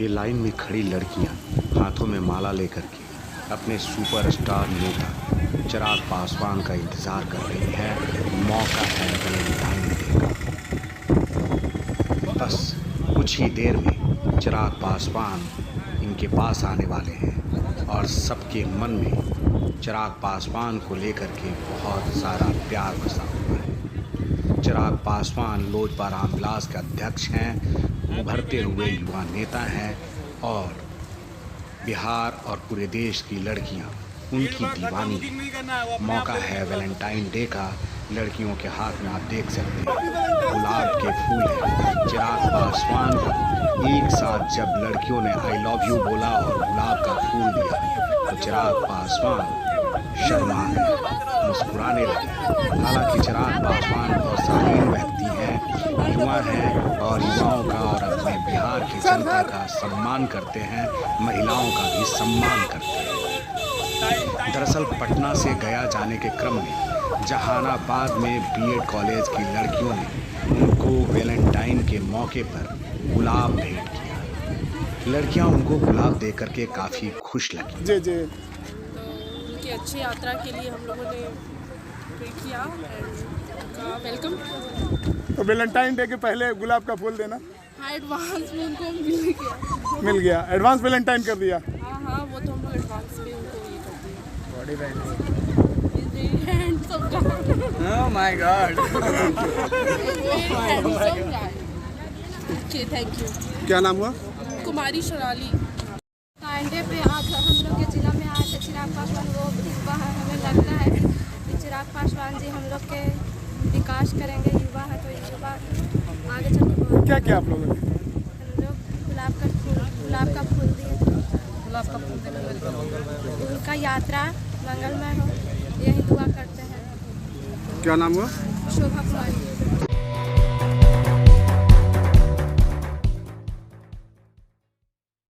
ये लाइन में खड़ी लड़कियां हाथों में माला लेकर के अपने सुपरस्टार नेता चिराग पासवान का इंतज़ार कर रही है। मौका है वैलेंटाइन डे का। बस कुछ ही देर में चिराग पासवान इनके पास आने वाले हैं और सबके मन में चिराग पासवान को लेकर के बहुत सारा प्यार बसा हुआ है। चिराग पासवान लोजपा रामविलास के अध्यक्ष हैं, उभरते हुए युवा नेता हैं और बिहार और पूरे देश की लड़कियां उनकी दीवानी हैं। मौका है वैलेंटाइन डे का। लड़कियों के हाथ में आप देख सकते हैं गुलाब के फूल हैं। चिराग पासवान को एक साथ जब लड़कियों ने आई लव यू बोला और गुलाब का फूल दिया तो चिराग पासवान शर्मा गए, मुस्कुराने लगे। हालांकि चिराग पासवान बहुत शालीन व्यक्ति हैं, युवा हैं और युवाओं का और अपने बिहार की जनता का सम्मान करते हैं, महिलाओं का भी सम्मान करते हैं। दरअसल पटना से गया जाने के क्रम में जहानाबाद में बीएड कॉलेज की लड़कियों ने उनको वैलेंटाइन के मौके पर गुलाब भेंट किया। लड़कियां उनको गुलाब देकर के काफ़ी खुश लगी। जी जी, उनकी अच्छी यात्रा के लिए हम लोगों ने वेट किया उनका वेलकम। तो वैलेंटाइन डे के पहले गुलाब का फूल देना हाँ, एडवांस में उनको मिल गया। एडवांस वैलेंटाइन कर दिया। हाँ, वो तो हम लोग एडवांस में उनको ये कर दिया। Oh my God! Okay, thank you. क्या नाम हुआ? कुमारी शराली। डे पे आज हम लोग के जिला में आए थे। चिराग पासवान वो युवा है, हमें लगता है कि चिराग पासवान जी हम लोग के विकास करेंगे। युवा है तो युवा आगे चल के बहुत। क्या आप लोगों ने? हम लोग गुलाब का फूल दिए। गुलाब का फूल देने उनका यात्रा मंगलमय हो, यही दुआ करते हैं। क्या नाम हुआ? शोभा कुमारी।